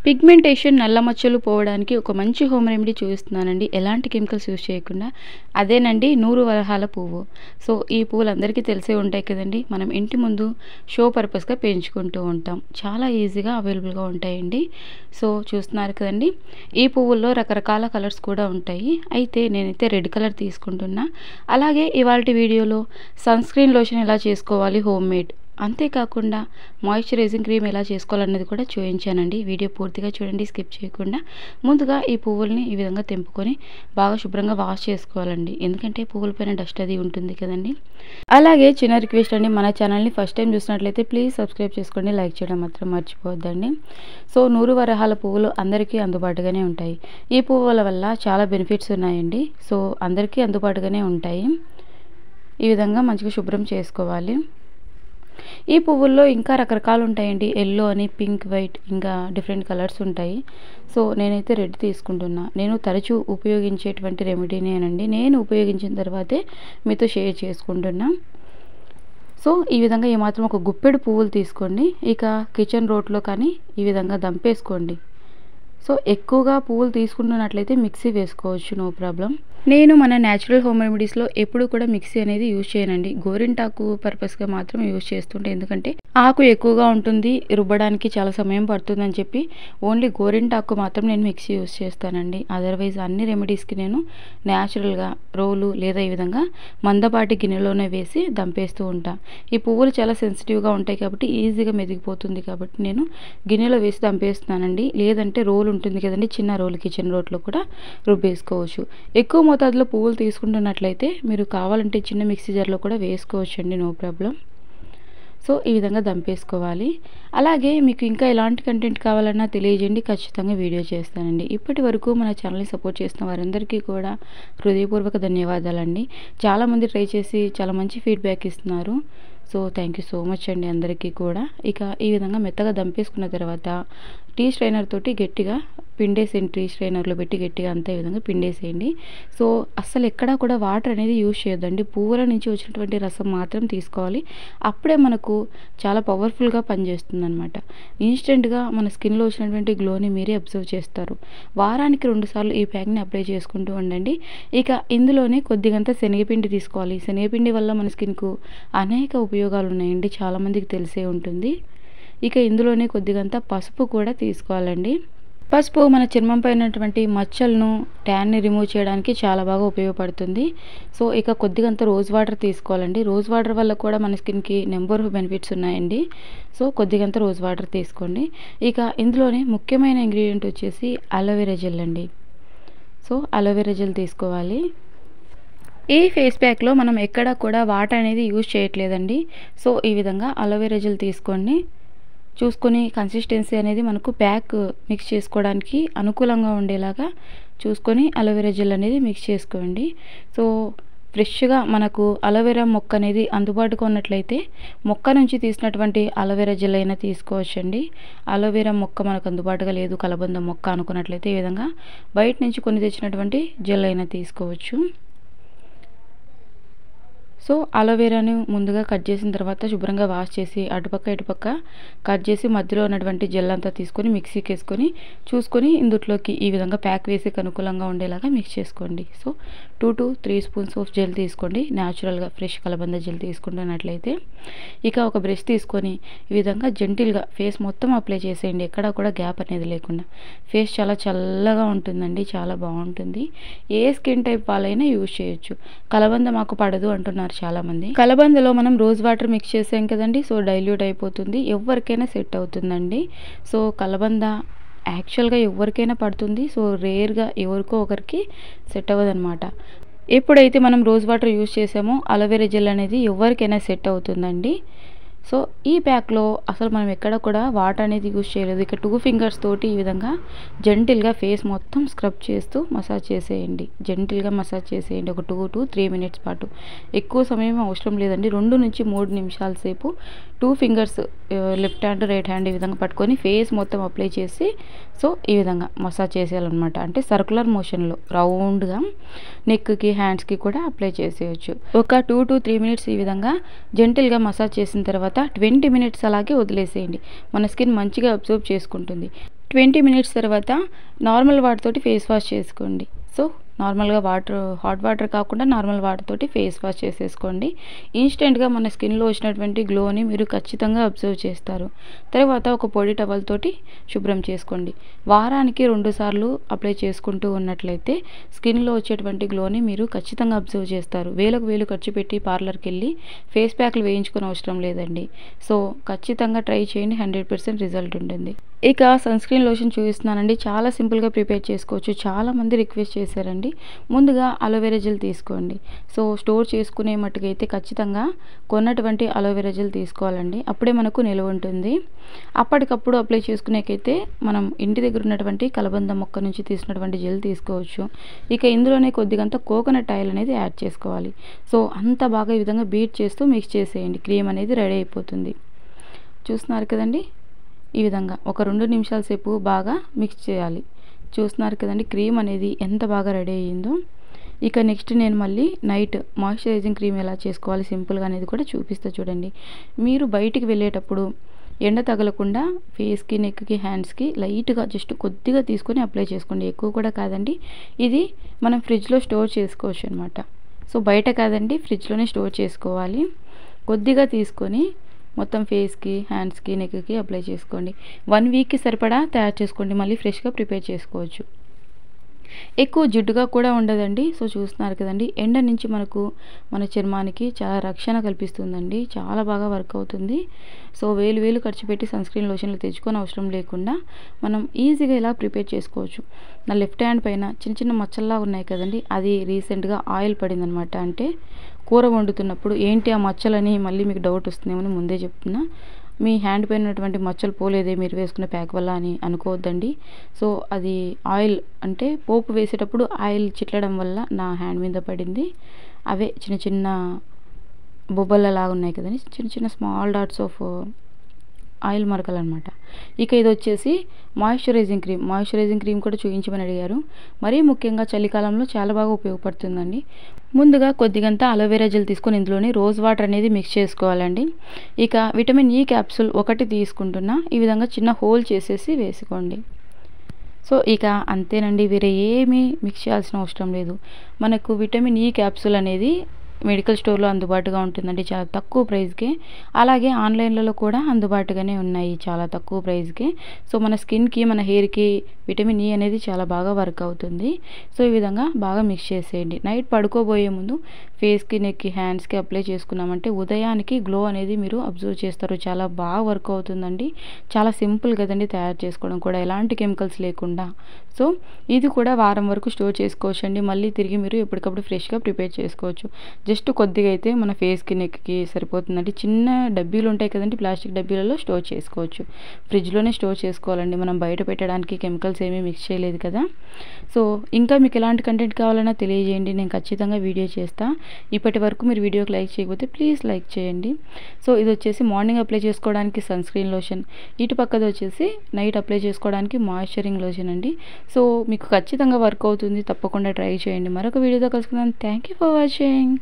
Pigmentation నల్ల మచ్చలు పోవడానికి ఒక మంచి హోమ్ రెమెడీ చూపిస్తున్నానండి. ఎలాంటి కెమికల్స్ యూజ్ చేయకుండా. అదేనండి నూరు వరహాల పువ్వు. సో ఈ పువ్వులు అందరికీ తెలిసే ఉంటాయి కదండి. మనం ఇంటి ముందు షో పర్పస్గా పెంచుకుంటూ ఉంటాం. చాలా ఈజీగా అవైలబుల్గా ఉంటాయండి. సో చూస్తున్నారు కదండి, ఈ పువ్వుల్లో రకరకాల కలర్స్ కూడా ఉంటాయి. అయితే నేనైతే రెడ్ కలర్ తీసుకుంటున్నా. అలాగే ఇవాల్టి వీడియోలో సన్ స్క్రీన్ లోషన్ ఎలా చేసుకోవాలి హోమ్ మేడ్, అంతేకాకుండా మాయిశ్చరైజింగ్ క్రీమ్ ఎలా చేసుకోవాలన్నది కూడా చూపించానండి. వీడియో పూర్తిగా చూడండి, స్కిప్ చేయకుండా. ముందుగా ఈ పువ్వుల్ని ఈ విధంగా తెంపుకొని బాగా శుభ్రంగా వాష్ చేసుకోవాలండి. ఎందుకంటే పువ్వుల పైన డస్ట్ అది ఉంటుంది కదండి. అలాగే చిన్న రిక్వెస్ట్ అండి, మన ఛానల్ని ఫస్ట్ టైం చూసినట్లయితే ప్లీజ్ సబ్స్క్రైబ్ చేసుకోండి, లైక్ చేయడం మాత్రం మర్చిపోవద్దండి. సో నూరు వరహాల పువ్వులు అందరికీ అందుబాటుగానే ఉంటాయి. ఈ పువ్వుల వల్ల చాలా బెనిఫిట్స్ ఉన్నాయండి. సో అందరికీ అందుబాటుగానే ఉంటాయి. ఈ విధంగా మంచిగా శుభ్రం చేసుకోవాలి. ఈ పువ్వుల్లో ఇంకా రకరకాలు ఉంటాయండి. ఎల్లో అని, పింక్, వైట్, ఇంకా డిఫరెంట్ కలర్స్ ఉంటాయి. సో నేనైతే రెడ్ తీసుకుంటున్నా. నేను తరచూ ఉపయోగించేటువంటి రెమెడీనేనండి. నేను ఉపయోగించిన తర్వాతే మీతో షేర్ చేసుకుంటున్నా. సో ఈ విధంగా ఏమాత్రం ఒక గుప్పెడు పువ్వులు తీసుకోండి. ఇక కిచెన్ రోట్లో కానీ ఈ విధంగా దంపేసుకోండి. సో ఎక్కువగా పువ్వులు తీసుకుంటున్నట్లయితే మిక్సీ వేసుకోవచ్చు, నో ప్రాబ్లం. నేను మన న్యాచురల్ హోమ్ రెమెడీస్లో ఎప్పుడు కూడా మిక్సీ అనేది యూజ్ చేయనండి. గోరింటాకు పర్పస్గా మాత్రం యూజ్ చేస్తుంటే, ఎందుకంటే ఆకు ఎక్కువగా ఉంటుంది, రుబ్బడానికి చాలా సమయం పడుతుందని చెప్పి ఓన్లీ గోరింటాకు మాత్రం నేను మిక్సీ యూజ్ చేస్తానండి. అదర్వైజ్ అన్ని రెమెడీస్కి నేను న్యాచురల్గా రోలు లేదా ఈ విధంగా మందపాటి గిన్నెలోనే వేసి దంపేస్తూ ఉంటాను. ఈ పువ్వులు చాలా సెన్సిటివ్గా ఉంటాయి కాబట్టి ఈజీగా మెదిగిపోతుంది కాబట్టి నేను గిన్నెలో వేసి దంపేస్తున్నానండి. లేదంటే రోలు ఉంటుంది కదండి, చిన్న రోలు కిచెన్ రోట్లో కూడా రుబ్బేసుకోవచ్చు. ఎక్కువ మోతాదులో పువ్వులు తీసుకుంటున్నట్లయితే మీరు కావాలంటే చిన్న మిక్సీ జార్లో కూడా వేసుకోవచ్చు అండి, నో ప్రాబ్లం. సో ఈ విధంగా దంపేసుకోవాలి. అలాగే మీకు ఇంకా ఎలాంటి కంటెంట్ కావాలన్నా తెలియజేయండి, ఖచ్చితంగా వీడియో చేస్తానండి. ఇప్పటి వరకు మన ఛానల్ని సపోర్ట్ చేస్తున్న వారందరికీ కూడా హృదయపూర్వక ధన్యవాదాలండి. చాలామంది ట్రై చేసి చాలా మంచి ఫీడ్బ్యాక్ ఇస్తున్నారు. So thank you so much అండి అందరికీ కూడా. ఇక ఈ విధంగా మెత్తగా దంపేసుకున్న తర్వాత టీ స్ట్రైనర్ తోటి గట్టిగా పిండేసేయండి. టీ స్ట్రైనర్లో పెట్టి గట్టిగా అంతా ఈ విధంగా పిండేసేయండి. సో అస్సలు ఎక్కడా కూడా వాటర్ అనేది యూజ్ చేయొద్దండి. పువ్వుల నుంచి వచ్చినటువంటి రసం మాత్రం తీసుకోవాలి. అప్పుడే మనకు చాలా పవర్ఫుల్గా పనిచేస్తుంది అనమాట. ఇన్స్టెంట్గా మన స్కిన్లో వచ్చినటువంటి గ్లోని మీరే అబ్జర్వ్ చేస్తారు. వారానికి 2 సార్లు ఈ ప్యాక్ని అప్లై చేసుకుంటూ ఉండండి. ఇక ఇందులోనే కొద్దిగంత శనగపిండి తీసుకోవాలి. శనగపిండి వల్ల మన స్కిన్కు అనేక ఉపయోగాలు ఉన్నాయండి, చాలామందికి తెలిసే ఉంటుంది. ఇక ఇందులోనే కొద్దిగంత పసుపు కూడా తీసుకోవాలండి. పసుపు మన చర్మం పైన ఉన్నటువంటి మచ్చలను, ట్యాన్ని రిమూవ్ చేయడానికి చాలా బాగా ఉపయోగపడుతుంది. సో ఇక కొద్దిగంత రోజ్ వాటర్ తీసుకోవాలండి. రోజ్ వాటర్ వల్ల కూడా మన స్కిన్కి నెంబర్ ఆఫ్ బెనిఫిట్స్ ఉన్నాయండి. సో కొద్దిగంత రోజ్ వాటర్ తీసుకోండి. ఇక ఇందులోనే ముఖ్యమైన ఇంగ్రీడియంట్ వచ్చేసి అలోవెరా జెల్ అండి. సో అలోవెరా జెల్ తీసుకోవాలి. ఈ ఫేస్ ప్యాక్లో మనం ఎక్కడా కూడా వాటర్ అనేది యూజ్ చేయట్లేదండి. సో ఈ విధంగా అలోవెరా జెల్ తీసుకోండి. చూసుకొని కన్సిస్టెన్సీ అనేది మనకు ప్యాక్ మిక్స్ చేసుకోవడానికి అనుకూలంగా ఉండేలాగా చూసుకొని అలోవెరా జెల్ అనేది మిక్స్ చేసుకోండి. సో ఫ్రెష్గా మనకు అలోవెరా మొక్క అనేది అందుబాటుగా ఉన్నట్లయితే మొక్క నుంచి తీసినటువంటి అలోవెరా జెల్ అయినా తీసుకోవచ్చండి. అలోవెరా మొక్క మనకు అందుబాటుగా లేదు, కలబంద మొక్క అనుకున్నట్లయితే ఈ విధంగా బయట నుంచి కొని తెచ్చినటువంటి జెల్ అయినా తీసుకోవచ్చు. సో అలోవెరాను ముందుగా కట్ చేసిన తర్వాత శుభ్రంగా వాష్ చేసి అటుపక్క ఇటుపక్క కట్ చేసి మధ్యలో ఉన్నటువంటి జెల్ అంతా తీసుకొని మిక్సీకి వేసుకొని చూసుకొని ఇందులోకి ఈ విధంగా ప్యాక్ వేసి అనుకూలంగా ఉండేలాగా మిక్స్ చేసుకోండి. So 2 to 3 spoons of gel తీసుకోండి. న్యాచురల్గా ఫ్రెష్ కలబంద జెల్ తీసుకుంటున్నట్లయితే ఇక ఒక బ్రష్ తీసుకొని ఈ విధంగా జెంటిల్గా ఫేస్ మొత్తం అప్లై చేసేయండి, ఎక్కడా కూడా గ్యాప్ అనేది లేకుండా. ఫేస్ చాలా చల్లగా ఉంటుందండి, చాలా బాగుంటుంది. ఏ స్కిన్ టైప్ వాళ్ళైనా యూజ్ చేయొచ్చు. కలబంద మాకు పడదు అంటున్నారు చాలామంది. కలబందలో మనం రోజ్ వాటర్ మిక్స్ చేసాం కదండి, సో డైల్యూట్ అయిపోతుంది, ఎవరికైనా సెట్ అవుతుందండి. సో కలబంద యాక్చువల్గా ఎవరికైనా పడుతుంది. సో రేర్గా ఎవరికో ఒకరికి సెట్ అవ్వదన్నమాట. ఎప్పుడైతే మనం రోజ్ వాటర్ యూజ్ చేసామో అలోవెరా జెల్ అనేది ఎవరికైనా సెట్ అవుతుందండి. సో ఈ ప్యాక్లో అసలు మనం ఎక్కడ కూడా వాటర్ అనేది యూజ్ చేయలేదు. ఇక 2 ఫింగర్స్ తోటి ఈ విధంగా జెంటిల్గా ఫేస్ మొత్తం స్క్రబ్ చేస్తూ మసాజ్ చేసేయండి. జెంటిల్గా మసాజ్ చేసేయండి ఒక 2 to 3 మినిట్స్ పాటు. ఎక్కువ సమయం అవసరం లేదండి. 2 నుంచి 3 నిమిషాల సేపు 2 fingers left hand right hand ఈ విధంగా పట్టుకొని ఫేస్ మొత్తం అప్లై చేసి సో ఈ విధంగా మసాజ్ చేసేయాలన్నమాట. అంటే సర్కులర్ మోషన్లో రౌండ్గా నెక్కి, హ్యాండ్స్కి కూడా అప్లై చేసేయచ్చు. ఒక 2 to 3 మినిట్స్ ఈ విధంగా జెంటిల్గా మసాజ్ చేసిన తర్వాత 20 మినిట్స్ అలాగే వదిలేసేయండి. మన స్కిన్ మంచిగా అబ్జర్వ్ చేసుకుంటుంది. 20 మినిట్స్ తర్వాత నార్మల్ వాటర్ తోటి ఫేస్ వాష్ చేసుకోండి. సో నార్మల్గా హాట్ వాటర్ కాకుండా నార్మల్ వాటర్ తోటి ఫేస్ వాష్ చేసేసుకోండి. ఇన్స్టెంట్గా మన స్కిన్లో వచ్చినటువంటి గ్లోని మీరు ఖచ్చితంగా అబ్జర్వ్ చేస్తారు. తర్వాత ఒక పొడి టవల్ తోటి శుభ్రం చేసుకోండి. వారానికి 2 సార్లు అప్లై చేసుకుంటూ ఉన్నట్లయితే స్కిన్లో వచ్చేటువంటి గ్లోని మీరు ఖచ్చితంగా అబ్జర్వ్ చేస్తారు. వేలకు వేలు ఖర్చు పెట్టి పార్లర్కి వెళ్ళి ఫేస్ ప్యాక్లు వేయించుకునే అవసరం లేదండి. సో ఖచ్చితంగా ట్రై చేయండి, 100% రిజల్ట్ ఉంటుంది. ఇక సన్ స్క్రీన్ లోషన్ చూపిస్తున్నానండి. చాలా సింపుల్గా ప్రిపేర్ చేసుకోవచ్చు. చాలామంది రిక్వెస్ట్ చేశారండి. ముందుగా అలోవెరా జెల్ తీసుకోండి. సో స్టోర్ చేసుకునే మట్టుకైతే ఖచ్చితంగా కొన్నటువంటి అలోవెరా జెల్ తీసుకోవాలండి. అప్పుడే మనకు నిల్వ ఉంటుంది. అప్పటికప్పుడు అప్లై చేసుకునేకైతే మనం ఇంటి దగ్గర ఉన్నటువంటి కలబంద మొక్క నుంచి తీసినటువంటి జెల్ తీసుకోవచ్చు. ఇక ఇందులోనే కొద్దిగంత కోకోనట్ ఆయిల్ అనేది యాడ్ చేసుకోవాలి. సో అంత బాగా ఈ విధంగా బీట్ చేస్తూ మిక్స్ చేసేయండి. క్రీమ్ అనేది రెడీ అయిపోతుంది. చూస్తున్నారు కదండి, ఈ విధంగా ఒక 2 నిమిషాల సేపు బాగా మిక్స్ చేయాలి. చూస్తున్నారు కదండి క్రీమ్ అనేది ఎంత బాగా రెడీ అయ్యిందో. ఇక నెక్స్ట్ నేను మళ్ళీ నైట్ మాయిశ్చరైజింగ్ క్రీమ్ ఎలా చేసుకోవాలి సింపుల్గా అనేది కూడా చూపిస్తా చూడండి. మీరు బయటికి వెళ్ళేటప్పుడు ఎండ తగలకుండా ఫేస్కి, నెక్కి, హ్యాండ్స్కి లైట్గా జస్ట్ కొద్దిగా తీసుకొని అప్లై చేసుకోండి. ఎక్కువ కూడా కాదండి. ఇది మనం ఫ్రిడ్జ్లో స్టోర్ చేసుకోవచ్చు అనమాట. సో బయట కాదండి, ఫ్రిడ్జ్లోనే స్టోర్ చేసుకోవాలి. కొద్దిగా తీసుకొని మొత్తం ఫేస్కి, హ్యాండ్స్కి, నెక్కి అప్లై చేసుకోండి. 1 వీక్కి సరిపడా తయారు చేసుకోండి. మళ్ళీ ఫ్రెష్గా ప్రిపేర్ చేసుకోవచ్చు. ఎక్కువ జిడ్డుగా కూడా ఉండదండి. సో చూస్తున్నారు కదండి, ఎండ నుంచి మన చర్మానికి చాలా రక్షణ కల్పిస్తుందండి. చాలా బాగా వర్క్ అవుతుంది. సో వేలు ఖర్చు పెట్టి సన్ స్క్రీన్ లోషన్లు తెచ్చుకొని అవసరం లేకుండా మనం ఈజీగా ఇలా ప్రిపేర్ చేసుకోవచ్చు. నా లెఫ్ట్ హ్యాండ్ పైన చిన్న చిన్న మచ్చల్లా ఉన్నాయి కదండి, అది రీసెంట్గా ఆయిల్ పడిందనమాట. అంటే కూర వండుతున్నప్పుడు ఏంటి ఆ మచ్చలని మళ్ళీ మీకు డౌట్ వస్తుందేమని ముందే చెప్తున్నా. మీ హ్యాండ్ పైన ఉన్నటువంటి మచ్చలు పోలేదే మీరు వేసుకున్న ప్యాక్ వల్ల అని అనుకోవద్దండి. సో అది ఆయిల్, అంటే పోపు వేసేటప్పుడు ఆయిల్ చిట్లడం వల్ల నా హ్యాండ్ మీద పడింది. అవే చిన్న చిన్న బొబ్బలలాగా ఉన్నాయి కదండి, చిన్న చిన్న స్మాల్ డాట్స్ ఆఫ్ ఆయిల్ మరకలు అనమాట. ఇక ఇది వచ్చేసి మాయిశ్చరైజింగ్ క్రీమ్ కూడా చూపించమని అడిగారు. మరీ ముఖ్యంగా చలికాలంలో చాలా బాగా ఉపయోగపడుతుందండి. ముందుగా కొద్దిగంత అలోవెరా జెల్ తీసుకొని ఇందులోని రోజ్ వాటర్ అనేది మిక్స్ చేసుకోవాలండి. ఇక విటమిన్ ఈ క్యాప్సూల్ 1 తీసుకుంటున్నా. ఈ విధంగా చిన్న హోల్ చేసేసి వేసుకోండి. సో ఇక అంతేనండి, వేరే ఏమీ మిక్స్ చేయాల్సిన అవసరం లేదు. మనకు విటమిన్ ఈ క్యాప్సూల్ అనేది మెడికల్ స్టోర్లో అందుబాటుగా ఉంటుందండి, చాలా తక్కువ ప్రైస్కే. అలాగే ఆన్లైన్లలో కూడా అందుబాటుగానే ఉన్నాయి చాలా తక్కువ ప్రైస్కే. సో మన స్కిన్కి, మన హెయిర్కి విటమిన్ ఈ అనేది చాలా బాగా వర్క్ అవుతుంది. సో ఈ విధంగా బాగా మిక్స్ చేసేయండి. నైట్ పడుకోబోయే ముందు ఫేస్కి, నెక్కి, హ్యాండ్స్కి అప్లై చేసుకున్నామంటే ఉదయానికి గ్లో అనేది మీరు అబ్జర్వ్ చేస్తారు. చాలా బాగా వర్క్ అవుతుందండి. చాలా సింపుల్ కదండి తయారు చేసుకోవడం కూడా, ఎలాంటి కెమికల్స్ లేకుండా. సో ఇది కూడా వారం వరకు స్టోర్ చేసుకోవచ్చు అండి. మళ్ళీ తిరిగి మీరు ఎప్పటికప్పుడు ఫ్రెష్గా ప్రిపేర్ చేసుకోవచ్చు. జస్ట్ కొద్దిగా అయితే మన ఫేస్కి, నెక్కి సరిపోతుందండి. చిన్న డబ్బీలు ఉంటాయి కదండి, ప్లాస్టిక్ డబ్బీలలో స్టోర్ చేసుకోవచ్చు. ఫ్రిడ్జ్లోనే స్టోర్ చేసుకోవాలండి, మనం బయట పెట్టడానికి కెమికల్స్ ఏమీ మిక్స్ చేయలేదు కదా. సో ఇంకా మీకు ఎలాంటి కంటెంట్ కావాలన్నా తెలియజేయండి, నేను ఖచ్చితంగా వీడియో చేస్తా. ఇప్పటి వరకు మీరు వీడియోకి లైక్ చేయకపోతే ప్లీజ్ లైక్ చేయండి. సో ఇది వచ్చేసి మార్నింగ్ అప్లై చేసుకోవడానికి సన్ స్క్రీన్ లోషన్, ఇటు పక్కది వచ్చేసి నైట్ అప్లై చేసుకోవడానికి మాయిశ్చరింగ్ లోషన్ అండి. సో మీకు ఖచ్చితంగా వర్క్ అవుతుంది, తప్పకుండా ట్రై చేయండి. మరొక వీడియోతో కలుసుకుందాం. Thank you for watching.